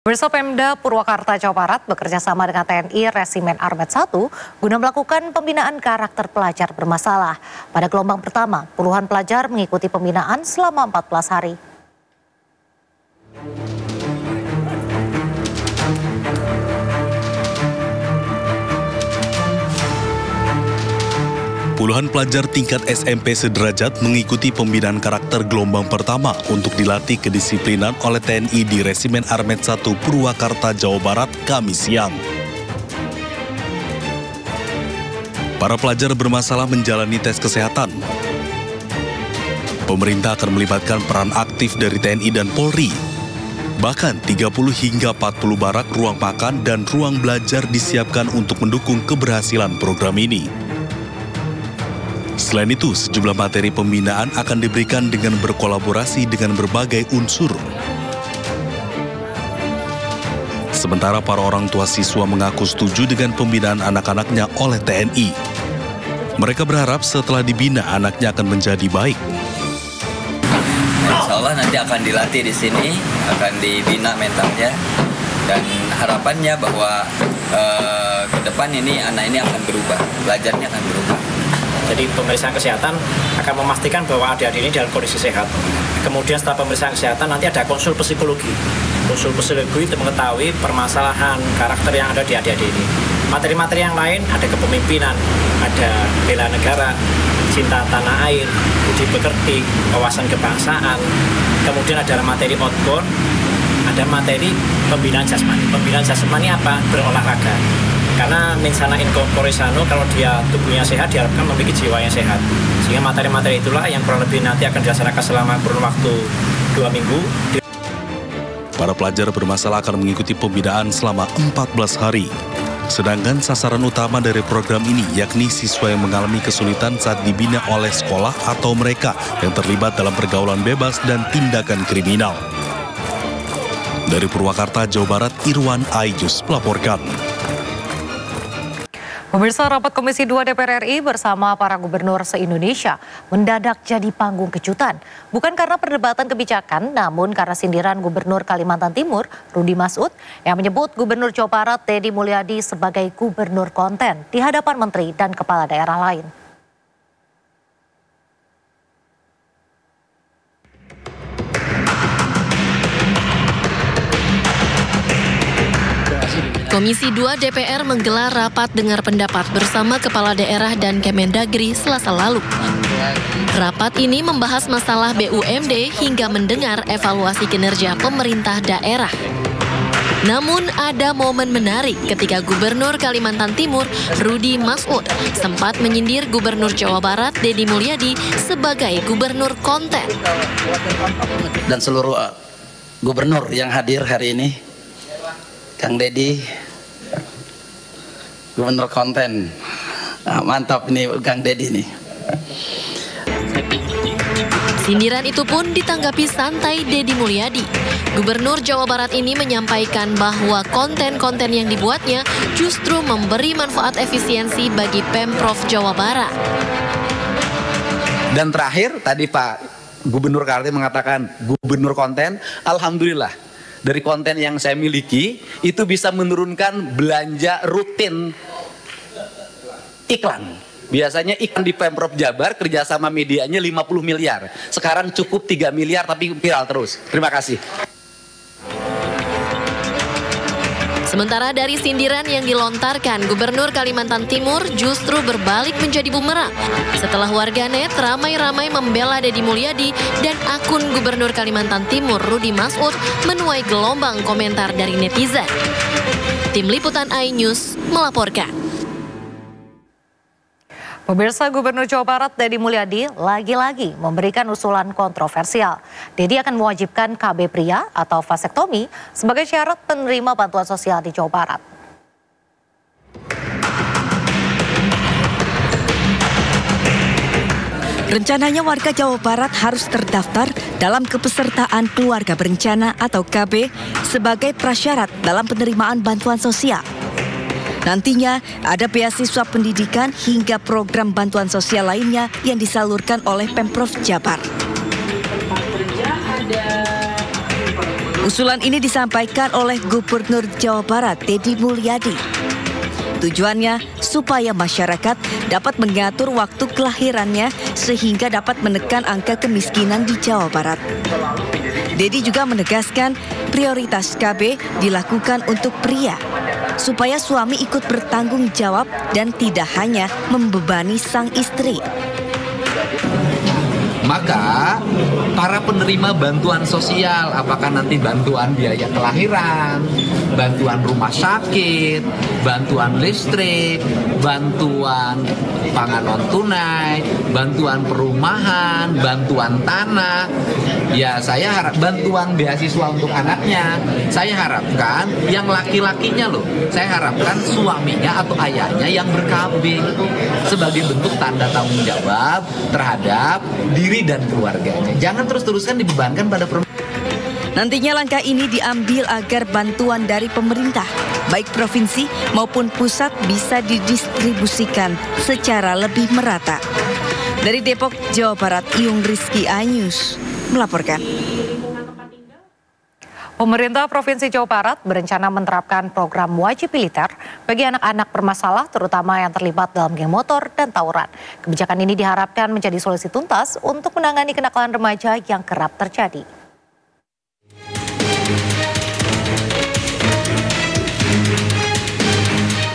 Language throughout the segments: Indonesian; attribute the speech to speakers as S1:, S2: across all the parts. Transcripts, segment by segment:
S1: Pemirsa, Pemda Purwakarta, Jawa Barat bekerja sama dengan TNI Resimen Armet 1 guna melakukan pembinaan karakter pelajar bermasalah. Pada gelombang pertama, puluhan pelajar mengikuti pembinaan selama 14 hari.
S2: Puluhan pelajar tingkat SMP sederajat mengikuti pembinaan karakter gelombang pertama untuk dilatih kedisiplinan oleh TNI di Resimen Armet 1 Purwakarta, Jawa Barat, Kamis siang. Para pelajar bermasalah menjalani tes kesehatan. Pemerintah akan melibatkan peran aktif dari TNI dan Polri. Bahkan 30 hingga 40 barak ruang makan dan ruang belajar disiapkan untuk mendukung keberhasilan program ini. Selain itu, sejumlah materi pembinaan akan diberikan dengan berkolaborasi dengan berbagai unsur. Sementara para orang tua siswa mengaku setuju dengan pembinaan anak-anaknya oleh TNI. Mereka berharap setelah dibina, anaknya akan menjadi baik.
S3: Insya Allah nanti akan dilatih di sini, akan dibina mentalnya, dan harapannya bahwa ke depan ini anak ini akan berubah, belajarnya akan berubah.
S4: Jadi pemeriksaan kesehatan akan memastikan bahwa adik-adik ini dalam kondisi sehat. Kemudian setelah pemeriksaan kesehatan nanti ada konsul psikologi. Konsul psikologi untuk mengetahui permasalahan karakter yang ada di adik-adik ini. Materi-materi yang lain ada kepemimpinan, ada bela negara, cinta tanah air, budi pekerti, wawasan kebangsaan. Kemudian ada materi outbound, ada materi pembinaan jasmani. Pembinaan jasmani apa? Berolahraga. Karena mensana in corpore sano, kalau dia tubuhnya sehat, diharapkan memiliki jiwa yang sehat. Sehingga materi-materi itulah yang kurang lebih nanti akan dilaksanakan selama kurun waktu 2 minggu.
S2: Para pelajar bermasalah akan mengikuti pembinaan selama 14 hari. Sedangkan sasaran utama dari program ini yakni siswa yang mengalami kesulitan saat dibina oleh sekolah atau mereka yang terlibat dalam pergaulan bebas dan tindakan kriminal. Dari Purwakarta, Jawa Barat, Irwan Aijus melaporkan.
S1: Pemirsa, rapat Komisi 2 DPR RI bersama para gubernur se-Indonesia mendadak jadi panggung kejutan. Bukan karena perdebatan kebijakan, namun karena sindiran Gubernur Kalimantan Timur, Rudy Masud, yang menyebut Gubernur Jawa Barat, Deddy Mulyadi, sebagai gubernur konten di hadapan menteri dan kepala daerah lain.
S5: Komisi 2 DPR menggelar rapat dengar pendapat bersama Kepala Daerah dan Kemendagri Selasa lalu. Rapat ini membahas masalah BUMD hingga mendengar evaluasi kinerja pemerintah daerah. Namun ada momen menarik ketika Gubernur Kalimantan Timur, Rudy Masud, sempat menyindir Gubernur Jawa Barat, Deddy Mulyadi, sebagai gubernur konten.
S6: Dan seluruh gubernur yang hadir hari ini, Kang Deddy, gubernur konten. Mantap nih Kang Deddy nih.
S5: Sindiran itu pun ditanggapi santai Deddy Mulyadi. Gubernur Jawa Barat ini menyampaikan bahwa konten-konten yang dibuatnya justru memberi manfaat efisiensi bagi Pemprov Jawa Barat.
S7: Dan terakhir tadi Pak Gubernur Kaltim mengatakan gubernur konten, alhamdulillah. Dari konten yang saya miliki, itu bisa menurunkan belanja rutin iklan. Biasanya iklan di Pemprov Jabar kerjasama medianya 50 miliar. Sekarang cukup 3 miliar tapi viral terus. Terima kasih.
S5: Sementara dari sindiran yang dilontarkan, Gubernur Kalimantan Timur justru berbalik menjadi bumerang. Setelah warganet ramai-ramai membela Deddy Mulyadi dan akun Gubernur Kalimantan Timur, Rudy Masud, menuai gelombang komentar dari netizen. Tim Liputan iNews melaporkan.
S1: Pemirsa, Gubernur Jawa Barat Deddy Mulyadi lagi-lagi memberikan usulan kontroversial. Deddy akan mewajibkan KB pria atau vasektomi sebagai syarat penerima bantuan sosial di Jawa Barat.
S8: Rencananya warga Jawa Barat harus terdaftar dalam kepesertaan keluarga berencana atau KB sebagai prasyarat dalam penerimaan bantuan sosial. Nantinya ada beasiswa pendidikan hingga program bantuan sosial lainnya yang disalurkan oleh Pemprov Jabar. Usulan ini disampaikan oleh Gubernur Jawa Barat, Deddy Mulyadi. Tujuannya supaya masyarakat dapat mengatur waktu kelahirannya sehingga dapat menekan angka kemiskinan di Jawa Barat. Deddy juga menegaskan prioritas KB dilakukan untuk pria, supaya suami ikut bertanggung jawab dan tidak hanya membebani sang istri.
S7: Maka para penerima bantuan sosial, apakah nanti bantuan biaya kelahiran, bantuan rumah sakit, bantuan listrik, bantuan pangan non tunai, bantuan perumahan, bantuan tanah, ya saya harap bantuan beasiswa untuk anaknya, saya harapkan yang laki-lakinya loh, saya harapkan suaminya atau ayahnya yang ber-KB sebagai bentuk tanda tanggung jawab terhadap diri dan keluarganya. Jangan terus-terusan dibebankan pada perempuan.
S8: Nantinya langkah ini diambil agar bantuan dari pemerintah, baik provinsi maupun pusat, bisa didistribusikan secara lebih merata. Dari Depok, Jawa Barat, Iyung Rizky, iNews melaporkan.
S1: Pemerintah Provinsi Jawa Barat berencana menerapkan program wajib militer bagi anak-anak bermasalah, terutama yang terlibat dalam geng motor dan tawuran. Kebijakan ini diharapkan menjadi solusi tuntas untuk menangani kenakalan remaja yang kerap terjadi.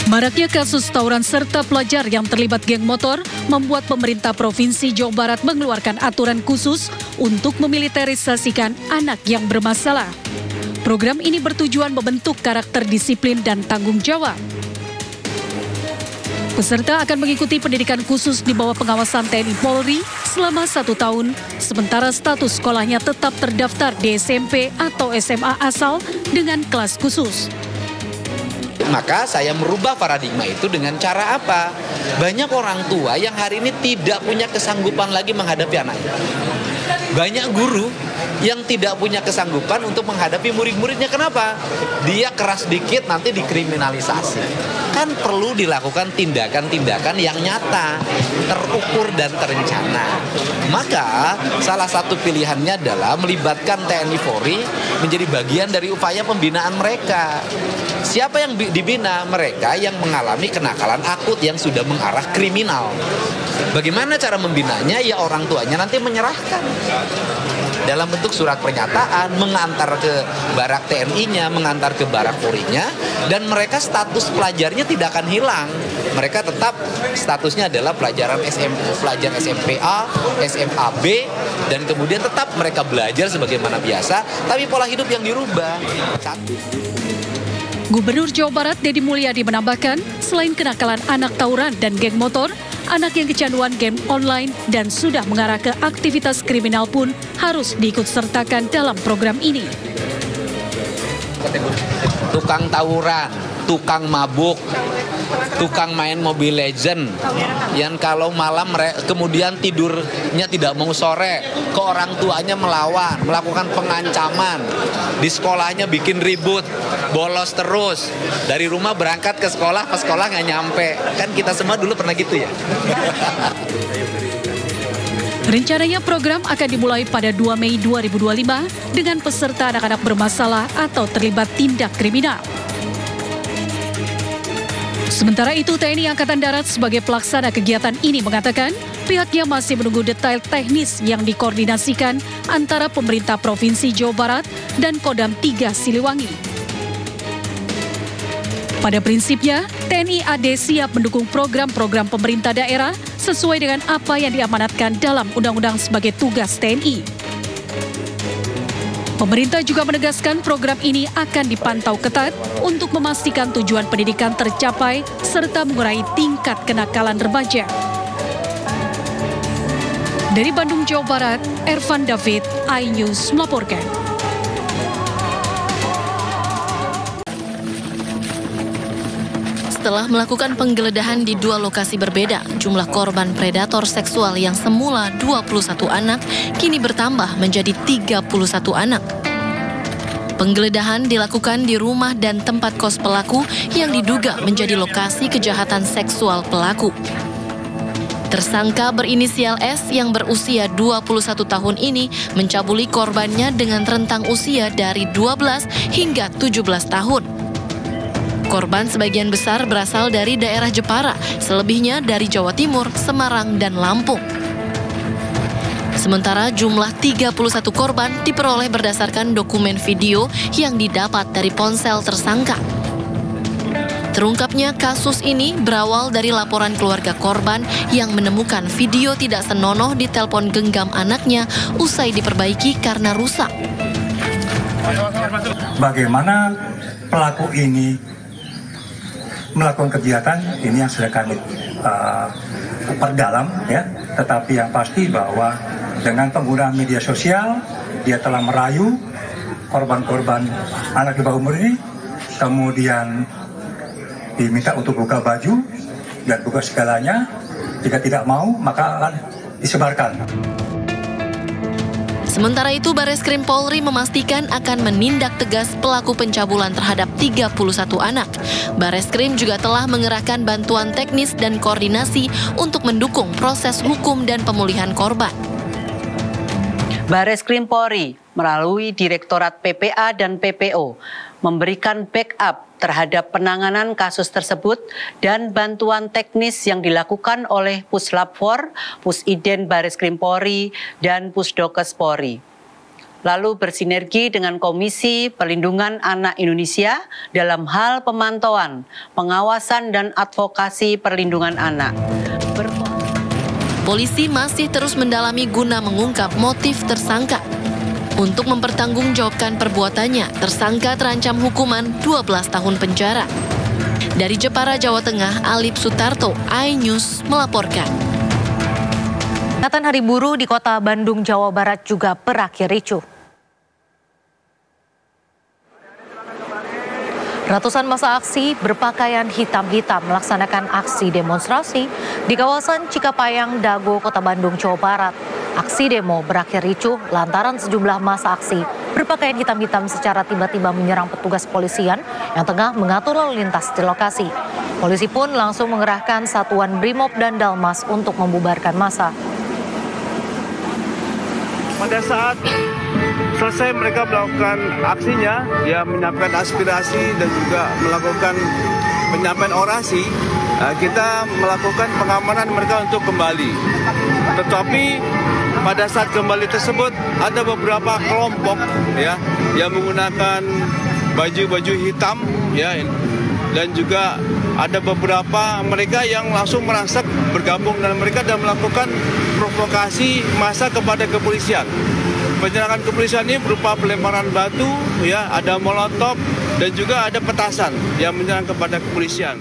S9: Maraknya kasus tawuran serta pelajar yang terlibat geng motor membuat pemerintah Provinsi Jawa Barat mengeluarkan aturan khusus untuk memiliterisasikan anak yang bermasalah. Program ini bertujuan membentuk karakter disiplin dan tanggung jawab. Peserta akan mengikuti pendidikan khusus di bawah pengawasan TNI Polri selama 1 tahun, sementara status sekolahnya tetap terdaftar di SMP atau SMA asal dengan kelas khusus.
S7: Maka saya merubah paradigma itu dengan cara apa? Banyak orang tua yang hari ini tidak punya kesanggupan lagi menghadapi anaknya. Banyak guru yang tidak punya kesanggupan untuk menghadapi murid-muridnya. Kenapa? Dia keras dikit nanti dikriminalisasi. Kan perlu dilakukan tindakan-tindakan yang nyata, terukur dan terencana. Maka salah satu pilihannya adalah melibatkan TNI Polri menjadi bagian dari upaya pembinaan mereka. Siapa yang dibina? Mereka yang mengalami kenakalan akut yang sudah mengarah kriminal. Bagaimana cara membinanya? Ya orang tuanya nanti menyerahkan dalam bentuk surat pernyataan, mengantar ke barak TNI-nya, mengantar ke barak Polri-nya, dan mereka status pelajarnya tidak akan hilang. Mereka tetap statusnya adalah pelajar SMP A, SMA B, dan kemudian tetap mereka belajar sebagaimana biasa, tapi pola hidup yang dirubah.
S9: Gubernur Jawa Barat Deddy Mulyadi menambahkan, selain kenakalan anak tawuran dan geng motor, anak yang kecanduan game online dan sudah mengarah ke aktivitas kriminal pun harus diikutsertakan dalam program ini.
S7: Tukang tawuran, tukang mabuk, tukang main Mobile Legend, yang kalau malam kemudian tidurnya tidak mau sore, ke orang tuanya melawan, melakukan pengancaman, di sekolahnya bikin ribut, bolos terus, dari rumah berangkat ke sekolah nggak nyampe. Kan kita semua dulu pernah gitu ya.
S9: Rencananya program akan dimulai pada 2 Mei 2025 dengan peserta anak-anak bermasalah atau terlibat tindak kriminal. Sementara itu, TNI Angkatan Darat sebagai pelaksana kegiatan ini mengatakan pihaknya masih menunggu detail teknis yang dikoordinasikan antara pemerintah Provinsi Jawa Barat dan Kodam 3 Siliwangi. Pada prinsipnya, TNI AD siap mendukung program-program pemerintah daerah sesuai dengan apa yang diamanatkan dalam undang-undang sebagai tugas TNI. Pemerintah juga menegaskan program ini akan dipantau ketat untuk memastikan tujuan pendidikan tercapai serta mengurangi tingkat kenakalan remaja. Dari Bandung, Jawa Barat, Ervan David, iNews melaporkan.
S5: Setelah melakukan penggeledahan di 2 lokasi berbeda, jumlah korban predator seksual yang semula 21 anak kini bertambah menjadi 31 anak. Penggeledahan dilakukan di rumah dan tempat kos pelaku yang diduga menjadi lokasi kejahatan seksual pelaku. Tersangka berinisial S yang berusia 21 tahun ini mencabuli korbannya dengan rentang usia dari 12 hingga 17 tahun. Korban sebagian besar berasal dari daerah Jepara, selebihnya dari Jawa Timur, Semarang, dan Lampung. Sementara jumlah 31 korban diperoleh berdasarkan dokumen video yang didapat dari ponsel tersangka. Terungkapnya kasus ini berawal dari laporan keluarga korban yang menemukan video tidak senonoh di telepon genggam anaknya usai diperbaiki karena rusak.
S10: Bagaimana pelaku ini melakukan kegiatan ini yang sudah kami perdalam, ya. Tetapi yang pasti bahwa dengan penggunaan media sosial dia telah merayu korban-korban anak di bawah umur ini, kemudian diminta untuk buka baju dan buka segalanya. Jika tidak mau, maka akan disebarkan.
S5: Sementara itu, Bareskrim Polri memastikan akan menindak tegas pelaku pencabulan terhadap 31 anak. Bareskrim juga telah mengerahkan bantuan teknis dan koordinasi untuk mendukung proses hukum dan pemulihan korban.
S11: Bareskrim Polri melalui Direktorat PPA dan PPO memberikan backup terhadap penanganan kasus tersebut dan bantuan teknis yang dilakukan oleh Puslap 4, Pusiden Bareskrim Polri, dan Pusdokes Polri. Lalu bersinergi dengan Komisi Perlindungan Anak Indonesia dalam hal pemantauan, pengawasan, dan advokasi perlindungan anak.
S5: Polisi masih terus mendalami guna mengungkap motif tersangka. Untuk mempertanggungjawabkan perbuatannya, tersangka terancam hukuman 12 tahun penjara. Dari Jepara, Jawa Tengah, Alip Sutarto, iNews melaporkan.
S1: Peringatan Hari Buruh di Kota Bandung, Jawa Barat juga berakhir ricuh. Ratusan massa aksi berpakaian hitam-hitam melaksanakan aksi demonstrasi di kawasan Cikapayang, Dago, Kota Bandung, Jawa Barat. Aksi demo berakhir ricuh lantaran sejumlah massa aksi berpakaian hitam-hitam secara tiba-tiba menyerang petugas polisian yang tengah mengatur lalu lintas di lokasi. Polisi pun langsung mengerahkan satuan Brimob dan Dalmas untuk membubarkan massa.
S12: Pada saat selesai mereka melakukan aksinya, ya menyampaikan aspirasi dan juga melakukan penyampaian orasi, kita melakukan pengamanan mereka untuk kembali. Tetapi pada saat kembali tersebut ada beberapa kelompok ya yang menggunakan baju-baju hitam ya, dan juga ada beberapa mereka yang langsung merangsak bergabung dengan mereka dan melakukan provokasi massa kepada kepolisian. Penyerangan kepolisian ini berupa pelemparan batu, ya, ada molotov dan juga ada petasan yang menyerang kepada kepolisian.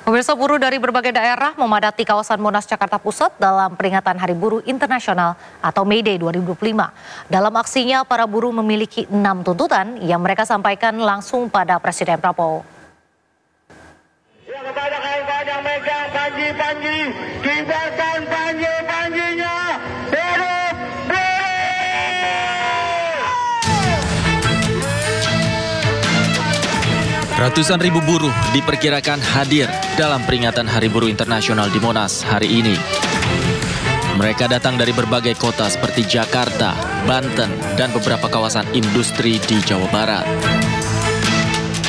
S1: Pemirsa, buruh dari berbagai daerah memadati kawasan Monas, Jakarta Pusat dalam peringatan Hari Buruh Internasional atau May Day 2025. Dalam aksinya, para buruh memiliki 6 tuntutan yang mereka sampaikan langsung pada Presiden Prabowo.
S12: Kepada kawan-kawan yang megang panji-panji, kibarkan panji-panjinya. Hidup
S13: Ratusan ribu buruh diperkirakan hadir dalam peringatan Hari Buruh Internasional di Monas hari ini. Mereka datang dari berbagai kota seperti Jakarta, Banten, dan beberapa kawasan industri di Jawa Barat.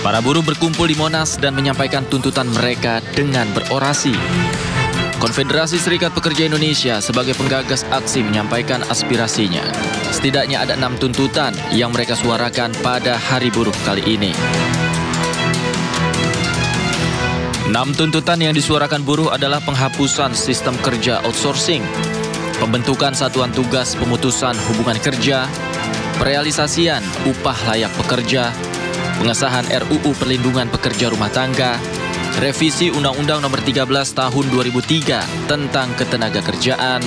S13: Para buruh berkumpul di Monas dan menyampaikan tuntutan mereka dengan berorasi. Konfederasi Serikat Pekerja Indonesia sebagai penggagas aksi menyampaikan aspirasinya. Setidaknya ada 6 tuntutan yang mereka suarakan pada Hari Buruh kali ini. 6 tuntutan yang disuarakan buruh adalah penghapusan sistem kerja outsourcing, pembentukan satuan tugas pemutusan hubungan kerja, perealisasian upah layak pekerja, pengesahan RUU Perlindungan Pekerja Rumah Tangga, revisi Undang-Undang Nomor 13 Tahun 2003 tentang Ketenagakerjaan,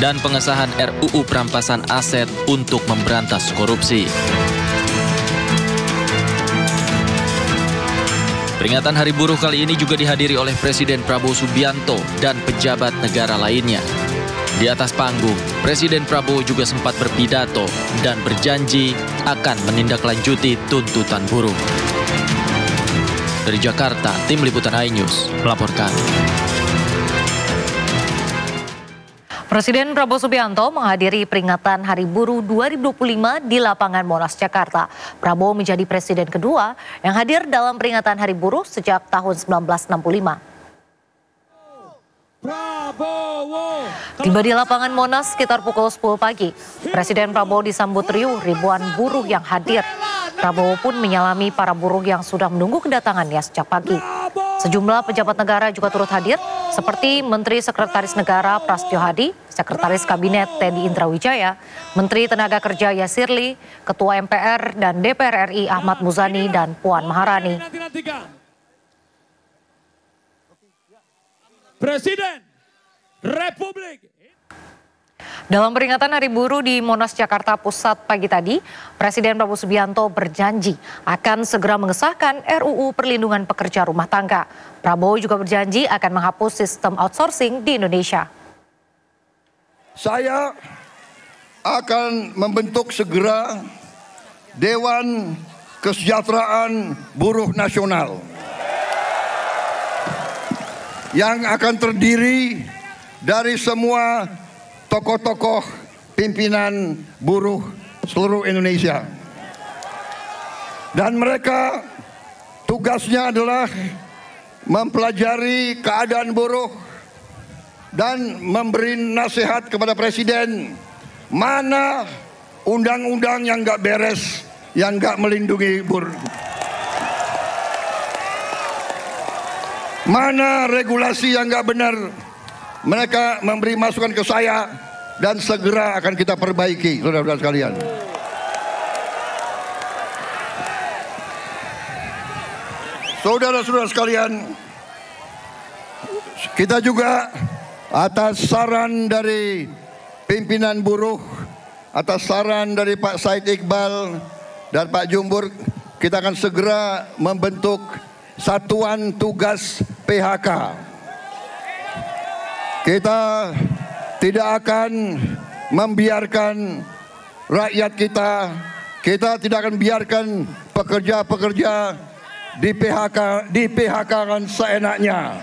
S13: dan pengesahan RUU Perampasan Aset untuk memberantas korupsi. Peringatan Hari Buruh kali ini juga dihadiri oleh Presiden Prabowo Subianto dan pejabat negara lainnya. Di atas panggung, Presiden Prabowo juga sempat berpidato dan berjanji akan menindaklanjuti tuntutan buruh. Dari Jakarta, Tim Liputan iNews melaporkan.
S1: Presiden Prabowo Subianto menghadiri peringatan Hari Buruh 2025 di lapangan Monas, Jakarta. Prabowo menjadi presiden kedua yang hadir dalam peringatan Hari Buruh sejak tahun 1965. Tiba di lapangan Monas sekitar pukul 10 pagi. Presiden Prabowo disambut riuh ribuan buruh yang hadir. Prabowo pun menyalami para buruh yang sudah menunggu kedatangannya sejak pagi. Sejumlah pejabat negara juga turut hadir, seperti Menteri Sekretaris Negara Prasetyo Hadi, Sekretaris Kabinet Teddy Indrawijaya, Menteri Tenaga Kerja Yasirli, Ketua MPR dan DPR RI Ahmad Muzani, dan Puan Maharani.
S14: Presiden Republik.
S1: Dalam peringatan Hari Buruh di Monas, Jakarta Pusat pagi tadi, Presiden Prabowo Subianto berjanji akan segera mengesahkan RUU Perlindungan Pekerja Rumah Tangga. Prabowo juga berjanji akan menghapus sistem outsourcing di Indonesia.
S14: Saya akan membentuk segera Dewan Kesejahteraan Buruh Nasional yang akan terdiri dari semua tokoh-tokoh pimpinan buruh seluruh Indonesia. Dan mereka tugasnya adalah mempelajari keadaan buruh dan memberi nasihat kepada Presiden mana undang-undang yang nggak beres, yang nggak melindungi buruh. Mana regulasi yang nggak benar. Mereka memberi masukan ke saya dan segera akan kita perbaiki, saudara-saudara sekalian. Saudara-saudara sekalian, kita juga atas saran dari pimpinan buruh, atas saran dari Pak Said Iqbal dan Pak Jumbur, kita akan segera membentuk Satuan Tugas PHK. Kita tidak akan membiarkan rakyat kita tidak akan biarkan pekerja-pekerja di PHK-kan seenaknya.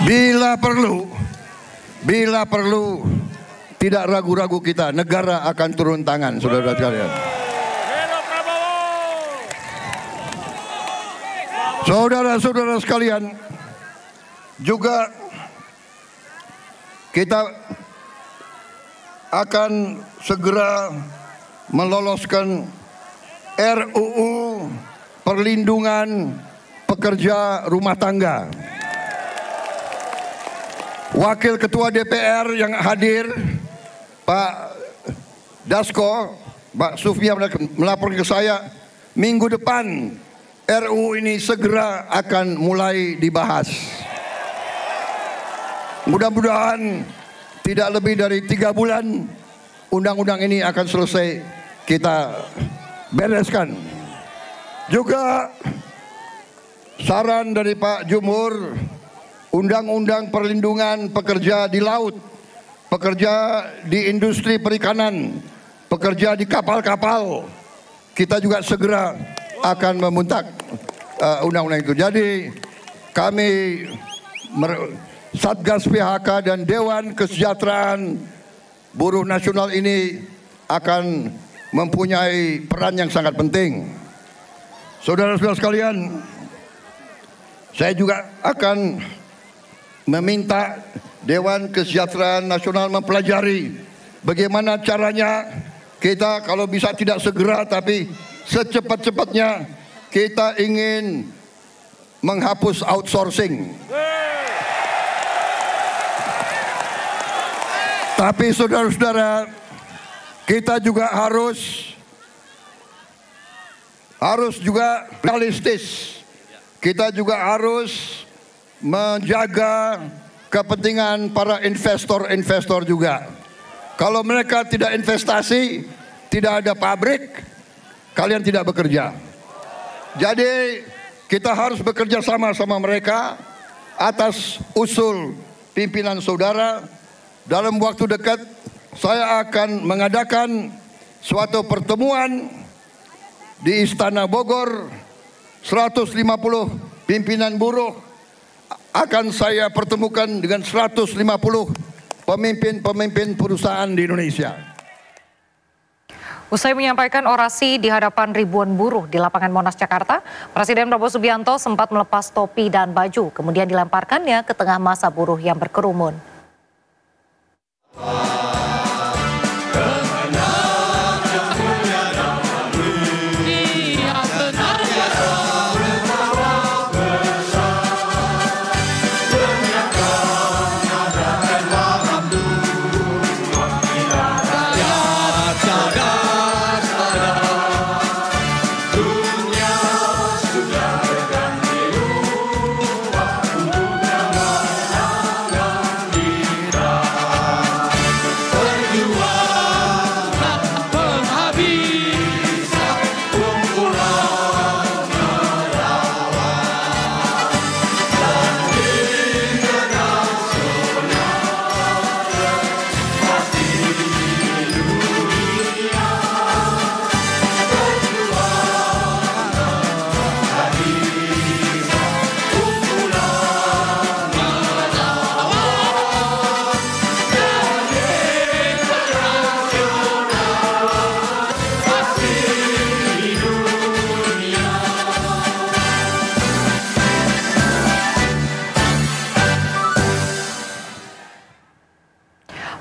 S14: Bila perlu, tidak ragu-ragu kita, negara akan turun tangan, saudara-saudara sekalian. Saudara-saudara sekalian, juga kita akan segera meloloskan RUU Perlindungan Pekerja Rumah Tangga. Wakil Ketua DPR yang hadir, Pak Dasko, Pak Sufmi melapor ke saya, minggu depan RUU ini segera akan mulai dibahas. Mudah-mudahan tidak lebih dari 3 bulan undang-undang ini akan selesai kita bereskan. Juga saran dari Pak Jumhur, undang-undang perlindungan pekerja di laut, pekerja di industri perikanan, pekerja di kapal-kapal, kita juga segera akan membentuk undang-undang itu. Jadi kami Satgas PHK dan Dewan Kesejahteraan Buruh Nasional ini akan mempunyai peran yang sangat penting. Saudara-saudara sekalian, saya juga akan meminta Dewan Kesejahteraan Nasional mempelajari bagaimana caranya kita kalau bisa tidak segera tapi secepat-cepatnya kita ingin menghapus outsourcing. Tapi saudara-saudara, kita juga harus juga realistis. Kita juga harus menjaga kepentingan para investor juga. Kalau mereka tidak investasi, tidak ada pabrik, kalian tidak bekerja. Jadi kita harus bekerja sama mereka atas usul pimpinan saudara. Dalam waktu dekat saya akan mengadakan suatu pertemuan di Istana Bogor, 150 pimpinan buruh akan saya pertemukan dengan 150 pemimpin-pemimpin perusahaan di Indonesia.
S1: Usai menyampaikan orasi di hadapan ribuan buruh di lapangan Monas, Jakarta, Presiden Prabowo Subianto sempat melepas topi dan baju, kemudian dilemparkannya ke tengah massa buruh yang berkerumun.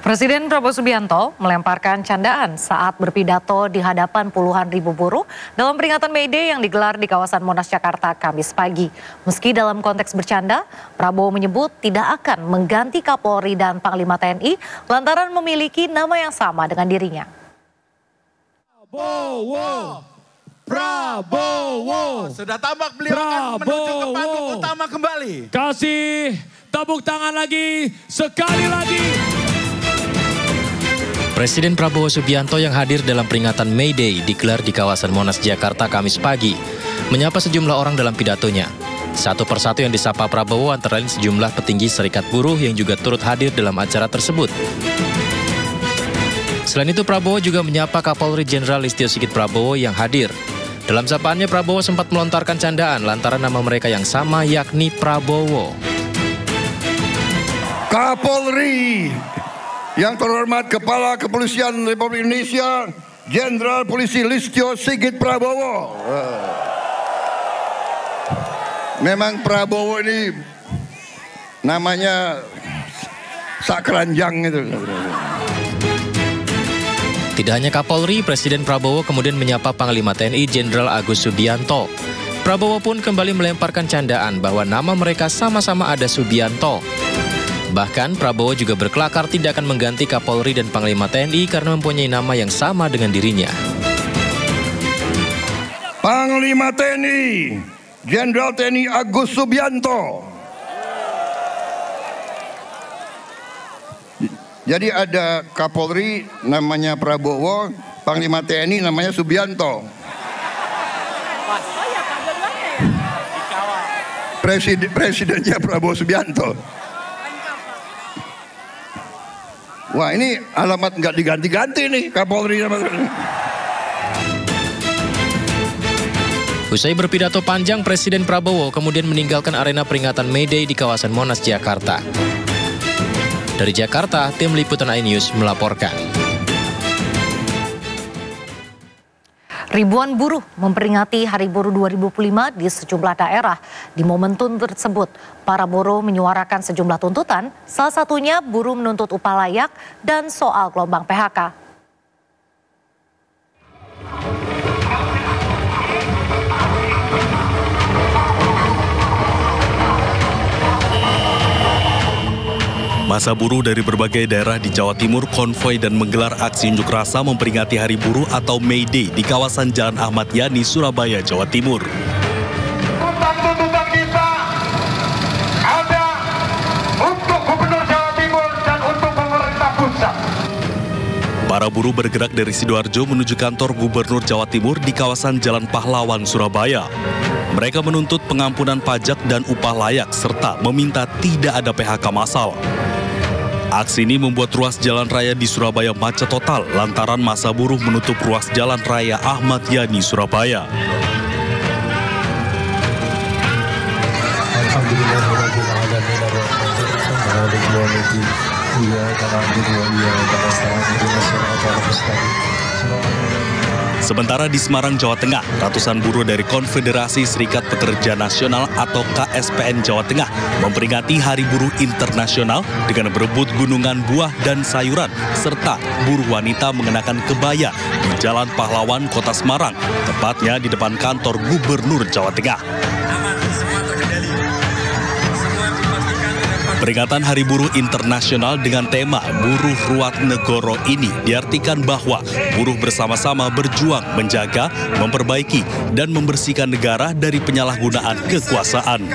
S1: Presiden Prabowo Subianto melemparkan candaan saat berpidato di hadapan puluhan ribu buruh dalam peringatan May Day yang digelar di kawasan Monas, Jakarta, Kamis pagi. Meski dalam konteks bercanda, Prabowo menyebut tidak akan mengganti Kapolri dan Panglima TNI lantaran memiliki nama yang sama dengan dirinya.
S15: Prabowo. Sudah tampak beliau akan menuju ke panggung utama kembali. Kasih tepuk tangan lagi, sekali lagi.
S13: Presiden Prabowo Subianto yang hadir dalam peringatan May Day digelar di kawasan Monas, Jakarta, Kamis pagi, menyapa sejumlah orang dalam pidatonya. Satu persatu yang disapa Prabowo antara lain sejumlah petinggi serikat buruh yang juga turut hadir dalam acara tersebut. Selain itu, Prabowo juga menyapa Kapolri Jenderal Listio Sigit Prabowo yang hadir. Dalam sapaannya, Prabowo sempat melontarkan candaan lantaran nama mereka yang sama, yakni Prabowo.
S14: Kapolri yang terhormat Kepala Kepolisian Republik Indonesia, Jenderal Polisi Listio Sigit Prabowo. Memang Prabowo ini namanya sakranjang itu.
S13: Tidak hanya Kapolri, Presiden Prabowo kemudian menyapa Panglima TNI Jenderal Agus Subianto. Prabowo pun kembali melemparkan candaan bahwa nama mereka sama-sama ada Subianto. Bahkan Prabowo juga berkelakar tidak akan mengganti Kapolri dan Panglima TNI karena mempunyai nama yang sama dengan dirinya.
S14: Panglima TNI, Jenderal TNI Agus Subianto. Jadi ada Kapolri namanya Prabowo, Panglima TNI namanya Subianto. Presidennya Prabowo Subianto. Wah, ini alamat nggak diganti-ganti nih Kapolri.
S13: Usai berpidato panjang, Presiden Prabowo kemudian meninggalkan arena peringatan May Day di kawasan Monas, Jakarta. Dari Jakarta, tim Liputan iNews melaporkan.
S1: Ribuan buruh memperingati Hari Buruh 2005 di sejumlah daerah. Di momentum tersebut, para buruh menyuarakan sejumlah tuntutan, salah satunya buruh menuntut upah layak dan soal gelombang PHK.
S2: Massa buruh dari berbagai daerah di Jawa Timur konvoi dan menggelar aksi unjuk rasa memperingati Hari Buruh atau May Day di kawasan Jalan Ahmad Yani, Surabaya, Jawa Timur.
S16: Tuntutan kita ada untuk Gubernur Jawa Timur dan untuk pemerintah pusat.
S2: Para buruh bergerak dari Sidoarjo menuju kantor Gubernur Jawa Timur di kawasan Jalan Pahlawan, Surabaya. Mereka menuntut pengampunan pajak dan upah layak serta meminta tidak ada PHK massal. Aksi ini membuat ruas jalan raya di Surabaya macet total lantaran massa buruh menutup ruas jalan raya Ahmad Yani, Surabaya. Sementara di Semarang, Jawa Tengah, ratusan buruh dari Konfederasi Serikat Pekerja Nasional atau KSPN Jawa Tengah memperingati Hari Buruh Internasional dengan berebut gunungan buah dan sayuran, serta buruh wanita mengenakan kebaya di Jalan Pahlawan, Kota Semarang, tepatnya di depan kantor Gubernur Jawa Tengah. Peringatan Hari Buruh Internasional dengan tema Buruh Ruat Negoro ini diartikan bahwa buruh bersama-sama berjuang menjaga, memperbaiki, dan membersihkan negara dari penyalahgunaan kekuasaan.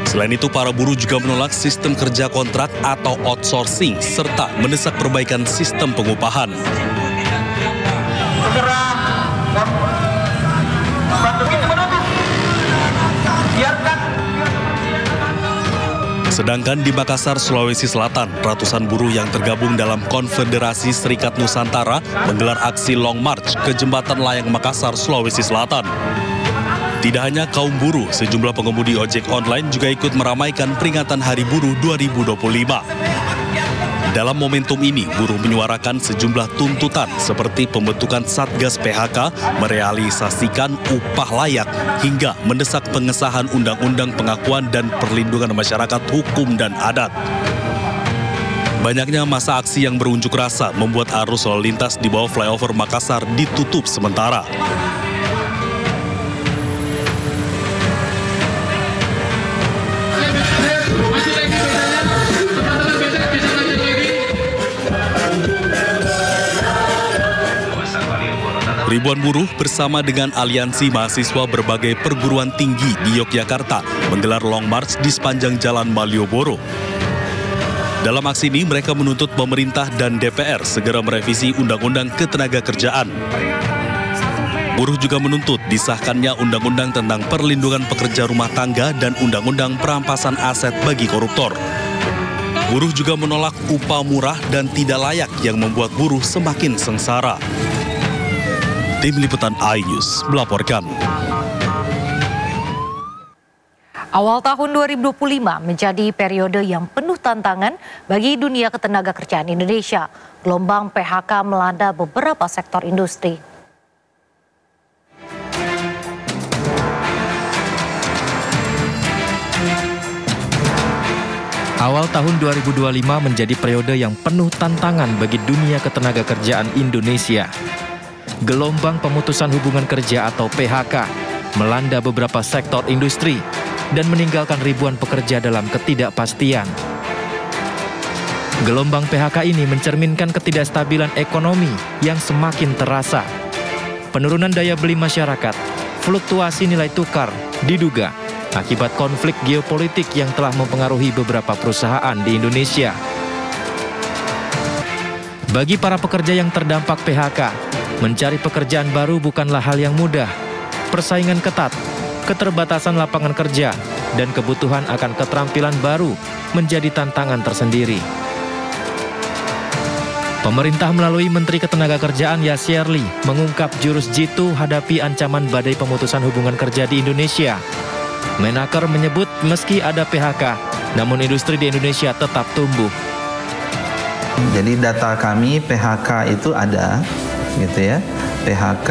S2: Selain itu, para buruh juga menolak sistem kerja kontrak atau outsourcing, serta mendesak perbaikan sistem pengupahan. Sedangkan di Makassar, Sulawesi Selatan, ratusan buruh yang tergabung dalam Konfederasi Serikat Nusantara menggelar aksi Long March ke Jembatan Layang Makassar, Sulawesi Selatan. Tidak hanya kaum buruh, sejumlah pengemudi ojek online juga ikut meramaikan peringatan Hari Buruh 2025. Dalam momentum ini, buruh menyuarakan sejumlah tuntutan seperti pembentukan Satgas PHK, merealisasikan upah layak, hingga mendesak pengesahan Undang-Undang Pengakuan dan Perlindungan Masyarakat Hukum dan Adat. Banyaknya masa aksi yang berunjuk rasa membuat arus lalu lintas di bawah flyover Makassar ditutup sementara. Ribuan buruh bersama dengan aliansi mahasiswa berbagai perguruan tinggi di Yogyakarta menggelar Long March di sepanjang Jalan Malioboro. Dalam aksi ini, mereka menuntut pemerintah dan DPR segera merevisi Undang-Undang Ketenagakerjaan. Buruh juga menuntut disahkannya Undang-Undang tentang Perlindungan Pekerja Rumah Tangga dan Undang-Undang Perampasan Aset bagi koruptor. Buruh juga menolak upah murah dan tidak layak yang membuat buruh semakin sengsara. Tim Liputan iNews melaporkan.
S1: Awal tahun 2025 menjadi periode yang penuh tantangan bagi dunia ketenagakerjaan Indonesia. Gelombang PHK melanda beberapa sektor industri.
S17: Awal tahun 2025 menjadi periode yang penuh tantangan bagi dunia ketenagakerjaan Indonesia. Gelombang pemutusan hubungan kerja atau PHK melanda beberapa sektor industri dan meninggalkan ribuan pekerja dalam ketidakpastian. Gelombang PHK ini mencerminkan ketidakstabilan ekonomi yang semakin terasa. Penurunan daya beli masyarakat, fluktuasi nilai tukar diduga akibat konflik geopolitik yang telah mempengaruhi beberapa perusahaan di Indonesia. Bagi para pekerja yang terdampak PHK, mencari pekerjaan baru bukanlah hal yang mudah. Persaingan ketat, keterbatasan lapangan kerja, dan kebutuhan akan keterampilan baru menjadi tantangan tersendiri. Pemerintah melalui Menteri Ketenagakerjaan Yasirli mengungkap jurus jitu hadapi ancaman badai pemutusan hubungan kerja di Indonesia. Menaker menyebut meski ada PHK, namun industri di Indonesia tetap tumbuh.
S18: Jadi data kami PHK itu ada, gitu ya. PHK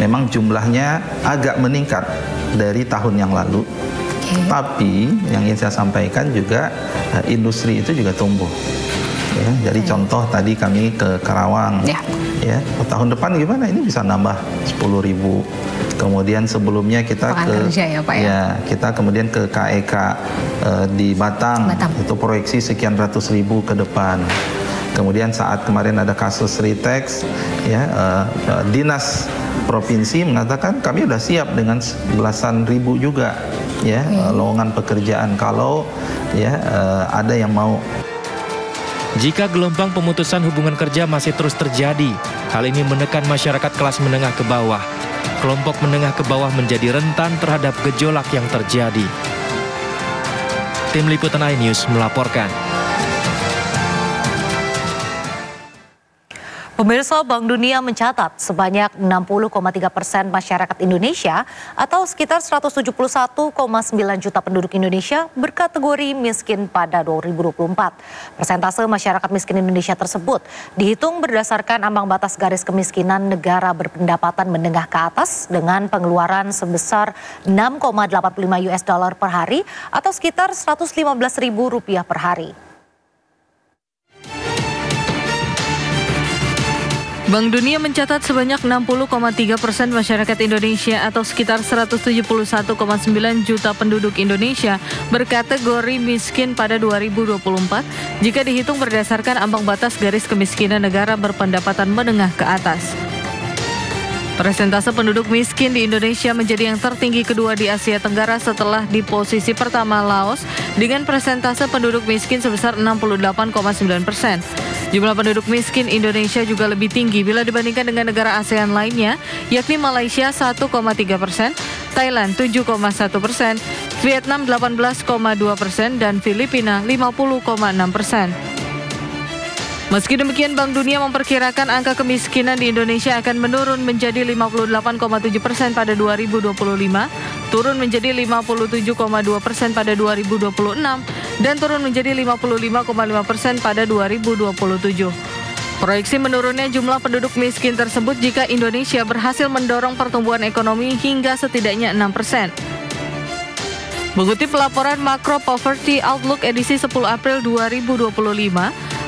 S18: memang jumlahnya agak meningkat dari tahun yang lalu. Tapi yang ingin saya sampaikan juga industri itu juga tumbuh. Ya, jadi contoh tadi kami ke Karawang, ya tahun depan gimana? Ini bisa nambah 10.000. Kemudian sebelumnya kita kita kemudian ke KEK di Batang, itu proyeksi sekian ratus ribu ke depan. Kemudian saat kemarin ada kasus Ritex, ya dinas provinsi mengatakan kami sudah siap dengan belasan ribu juga, ya lowongan pekerjaan kalau ya ada yang mau.
S17: Jika gelombang pemutusan hubungan kerja masih terus terjadi, hal ini menekan masyarakat kelas menengah ke bawah. Kelompok menengah ke bawah menjadi rentan terhadap gejolak yang terjadi. Tim Liputan iNews melaporkan.
S1: Pemirsa, Bank Dunia mencatat sebanyak 60,3% masyarakat Indonesia atau sekitar 171,9 juta penduduk Indonesia berkategori miskin pada 2024. Persentase masyarakat miskin Indonesia tersebut dihitung berdasarkan ambang batas garis kemiskinan negara berpendapatan menengah ke atas dengan pengeluaran sebesar 6,85 US dollar per hari atau sekitar Rp115.000 per hari.
S19: Bank Dunia mencatat sebanyak 60,3% masyarakat Indonesia atau sekitar 171,9 juta penduduk Indonesia berkategori miskin pada 2024 jika dihitung berdasarkan ambang batas garis kemiskinan negara berpendapatan menengah ke atas. Persentase penduduk miskin di Indonesia menjadi yang tertinggi kedua di Asia Tenggara setelah di posisi pertama Laos dengan persentase penduduk miskin sebesar 68,9%. Jumlah penduduk miskin Indonesia juga lebih tinggi bila dibandingkan dengan negara ASEAN lainnya, yakni Malaysia 1,3%, Thailand 7,1%, Vietnam 18,2%, dan Filipina 50,6%. Meski demikian, Bank Dunia memperkirakan angka kemiskinan di Indonesia akan menurun menjadi 58,7% pada 2025, turun menjadi 57,2% pada 2026, dan turun menjadi 55,5% pada 2027. Proyeksi menurunnya jumlah penduduk miskin tersebut jika Indonesia berhasil mendorong pertumbuhan ekonomi hingga setidaknya 6%. Mengutip laporan Macro Poverty Outlook edisi 10 April 2025,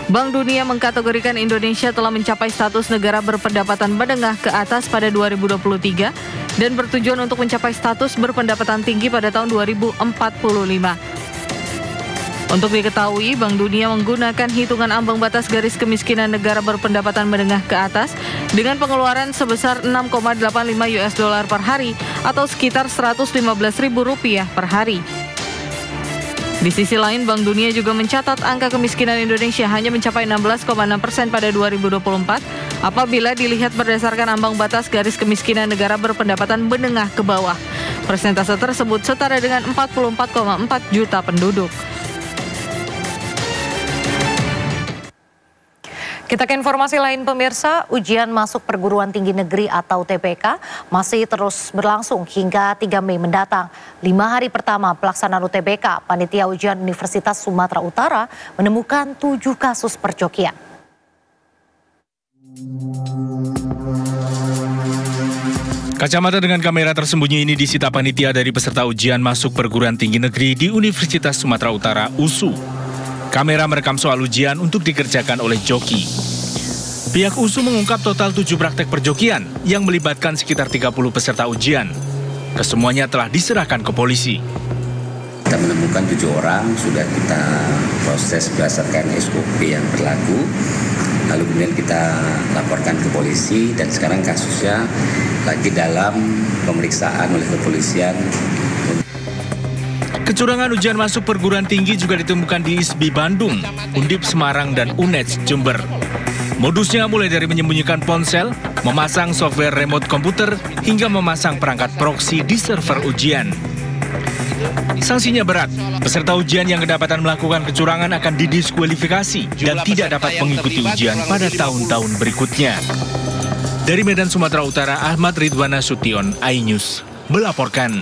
S19: Bank Dunia mengkategorikan Indonesia telah mencapai status negara berpendapatan menengah ke atas pada 2023 dan bertujuan untuk mencapai status berpendapatan tinggi pada tahun 2045. Untuk diketahui, Bank Dunia menggunakan hitungan ambang batas garis kemiskinan negara berpendapatan menengah ke atas dengan pengeluaran sebesar 6,85 US dollar per hari atau sekitar Rp115.000 per hari. Di sisi lain, Bank Dunia juga mencatat angka kemiskinan Indonesia hanya mencapai 16,6% pada 2024 apabila dilihat berdasarkan ambang batas garis kemiskinan negara berpendapatan menengah ke bawah. Persentase tersebut setara dengan 44,4 juta penduduk.
S1: Kita ke informasi lain, pemirsa. Ujian masuk perguruan tinggi negeri atau UTBK masih terus berlangsung hingga 3 Mei mendatang. 5 hari pertama pelaksanaan UTBK, Panitia Ujian Universitas Sumatera Utara menemukan 7 kasus percokian.
S20: Kacamata dengan kamera tersembunyi ini disita panitia dari peserta ujian masuk perguruan tinggi negeri di Universitas Sumatera Utara, USU. Kamera merekam soal ujian untuk dikerjakan oleh joki. Pihak USU mengungkap total 7 praktek perjokian yang melibatkan sekitar 30 peserta ujian. Kesemuanya telah diserahkan ke polisi.
S21: Kita menemukan 7 orang, sudah kita proses berdasarkan SOP yang berlaku. Lalu kemudian kita laporkan ke polisi dan sekarang kasusnya lagi dalam pemeriksaan oleh kepolisian.
S20: Kecurangan ujian masuk perguruan tinggi juga ditemukan di ISBI Bandung, Undip Semarang, dan UNED Jember. Modusnya mulai dari menyembunyikan ponsel, memasang software remote komputer, hingga memasang perangkat proxy di server ujian. Sanksinya berat, peserta ujian yang kedapatan melakukan kecurangan akan didiskualifikasi dan tidak dapat mengikuti ujian pada tahun-tahun berikutnya. Dari Medan, Sumatera Utara, Ahmad Ridwan Nasution, iNews, melaporkan.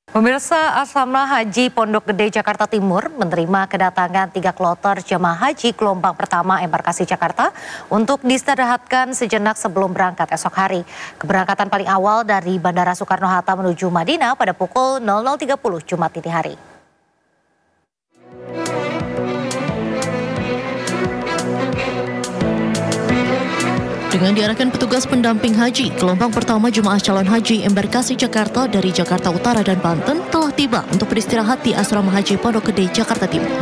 S1: Pemirsa, Asrama Haji Pondok Gede Jakarta Timur menerima kedatangan 3 kloter jemaah haji gelombang pertama embarkasi Jakarta untuk diistirahatkan sejenak sebelum berangkat esok hari. Keberangkatan paling awal dari Bandara Soekarno-Hatta menuju Madinah pada pukul 00.30 Jumat dini hari.
S5: Dengan diarahkan petugas pendamping haji, gelombang pertama jemaah calon haji embarkasi Jakarta dari Jakarta Utara dan Banten telah tiba untuk beristirahat di Asrama Haji Pondok Gede Jakarta Timur.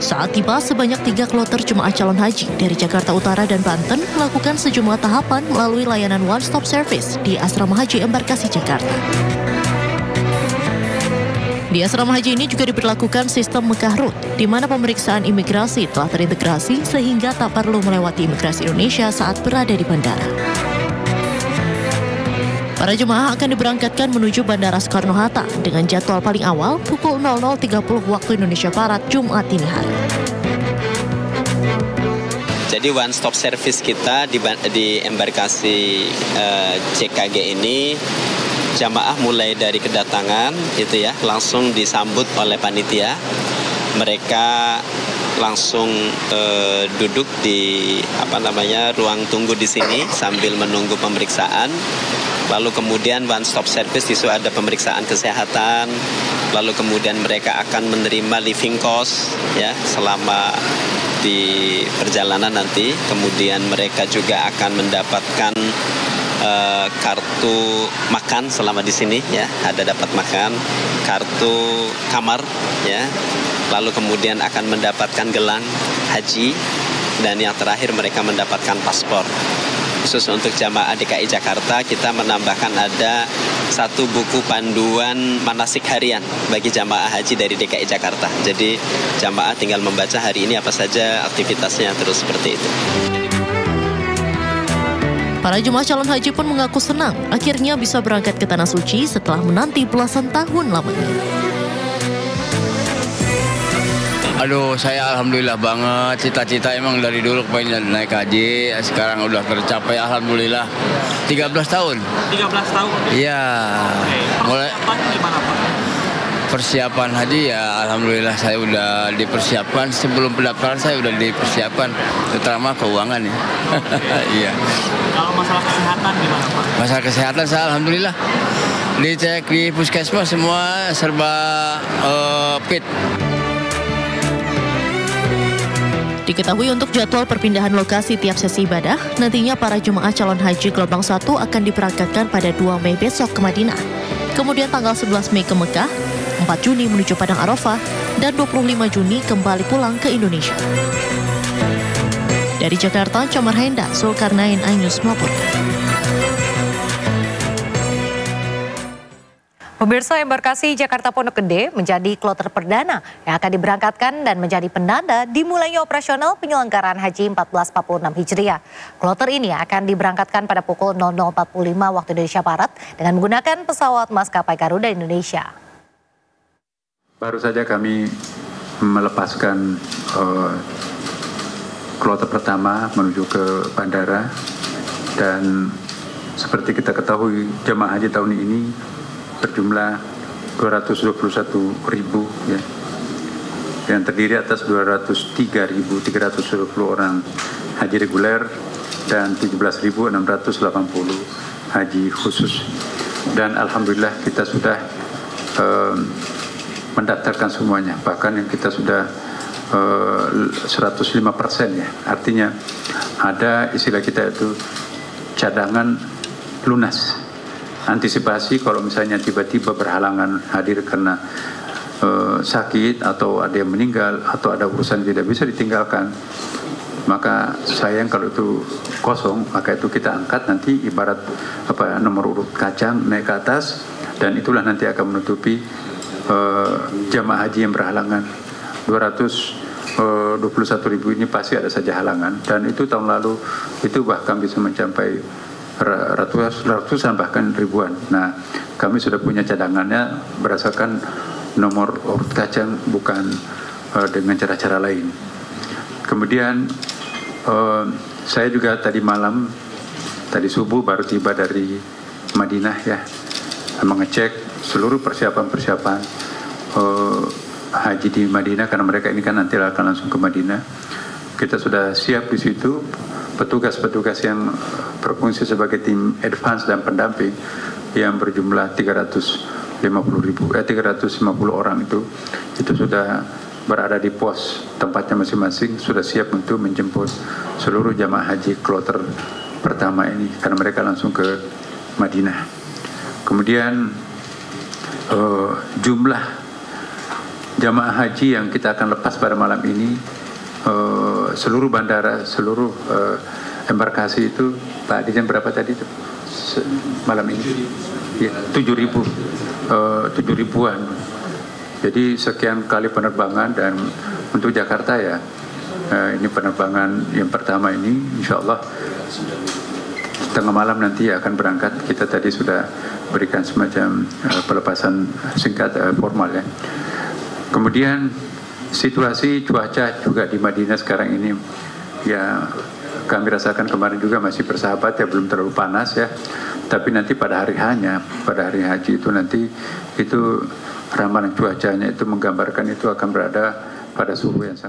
S5: Saat tiba, sebanyak 3 kloter jemaah calon haji dari Jakarta Utara dan Banten melakukan sejumlah tahapan melalui layanan one-stop service di Asrama Haji Embarkasi Jakarta. Di asrama haji ini juga diberlakukan sistem Mekah Route, di mana pemeriksaan imigrasi telah terintegrasi sehingga tak perlu melewati imigrasi Indonesia saat berada di bandara. Para jemaah akan diberangkatkan menuju Bandara Soekarno-Hatta dengan jadwal paling awal pukul 00.30 waktu Indonesia Barat Jumat dini hari.
S3: Jadi one stop service kita di embarkasi JKG ini, jamaah mulai dari kedatangan itu ya langsung disambut oleh panitia. Mereka langsung duduk di ruang tunggu di sini sambil menunggu pemeriksaan. Lalu kemudian one stop service di situ ada pemeriksaan kesehatan. Lalu kemudian mereka akan menerima living cost ya selama di perjalanan nanti. Kemudian mereka juga akan mendapatkan kartu makan selama di sini ya, ada dapat makan, kartu kamar ya. Lalu kemudian akan mendapatkan gelang haji, dan yang terakhir mereka mendapatkan paspor. Khusus untuk jamaah DKI Jakarta, kita menambahkan ada 1 buku panduan manasik harian bagi jamaah haji dari DKI Jakarta. Jadi jamaah tinggal membaca hari ini apa saja aktivitasnya, terus seperti itu.
S5: Para jemaah calon haji pun mengaku senang akhirnya bisa berangkat ke Tanah Suci setelah menanti belasan tahun lamanya.
S22: Aduh, saya alhamdulillah banget. Cita-cita emang dari dulu pengen naik haji, sekarang udah tercapai alhamdulillah. 13 tahun.
S23: 13 tahun?
S22: Iya. Mulai
S23: gimana, Pak?
S22: Persiapan haji ya alhamdulillah saya udah dipersiapkan. Sebelum pendaftaran saya udah dipersiapkan, terutama keuangan ya. Iya.
S23: Kalau masalah kesehatan gimana, Pak?
S22: Masalah kesehatan saya alhamdulillah dicek di puskesmas semua serba fit.
S5: Diketahui untuk jadwal perpindahan lokasi tiap sesi ibadah, nantinya para jemaah calon haji gelombang 1 akan diberangkatkan pada 2 Mei besok ke Madinah. Kemudian tanggal 11 Mei ke Mekah, 4 Juni menuju Padang Arafah, dan 25 Juni kembali pulang ke Indonesia. Dari Jakarta, Comar Henda, Zulkarnain, iNews melaporkan.
S1: Pemirsa, embarkasi Jakarta Pondok Gede menjadi kloter perdana yang akan diberangkatkan dan menjadi penanda dimulainya operasional penyelenggaraan Haji 1446 Hijriah. Kloter ini akan diberangkatkan pada pukul 00.45 waktu Indonesia Barat dengan menggunakan pesawat maskapai Garuda Indonesia.
S24: Baru saja kami melepaskan kloter pertama menuju ke bandara, dan seperti kita ketahui jemaah haji tahun ini berjumlah 221.000 ya, yang terdiri atas 203.320 orang haji reguler dan 17.680 haji khusus. Dan alhamdulillah kita sudah mendaftarkan semuanya, bahkan yang kita sudah 105% ya, artinya ada istilah kita itu cadangan lunas. Antisipasi kalau misalnya tiba-tiba berhalangan hadir karena sakit atau ada yang meninggal atau ada urusan tidak bisa ditinggalkan, maka sayang kalau itu kosong, maka itu kita angkat nanti ibarat nomor urut kacang naik ke atas, dan itulah nanti akan menutupi jamaah haji yang berhalangan. 221.000 ini pasti ada saja halangan, dan itu tahun lalu itu bahkan bisa mencapai ratusan bahkan ribuan. Nah, kami sudah punya cadangannya berdasarkan nomor urut kacang, bukan dengan cara-cara lain. Kemudian saya juga tadi subuh baru tiba dari Madinah ya, mengecek seluruh persiapan haji di Madinah, karena mereka ini kan nanti akan langsung ke Madinah. Kita sudah siap di situ. Petugas-petugas yang berfungsi sebagai tim advance dan pendamping yang berjumlah 350 orang itu sudah berada di pos tempatnya masing-masing, sudah siap untuk menjemput seluruh jamaah haji kloter pertama ini, karena mereka langsung ke Madinah. Kemudian jumlah jamaah haji yang kita akan lepas pada malam ini, seluruh bandara, seluruh embarkasi itu, Pak Dirjen berapa tadi itu malam ini? Ya, 7.000-an. Jadi sekian kali penerbangan, dan untuk Jakarta ya ini penerbangan yang pertama ini, insya Allah tengah malam nanti akan berangkat. Kita tadi sudah berikan semacam pelepasan singkat formal ya. Kemudian situasi cuaca juga di Madinah sekarang ini ya kami rasakan kemarin juga masih bersahabat ya, belum terlalu panas ya. Tapi nanti pada hari haji itu nanti itu ramalan cuacanya itu menggambarkan itu akan berada pada suhu yang sangat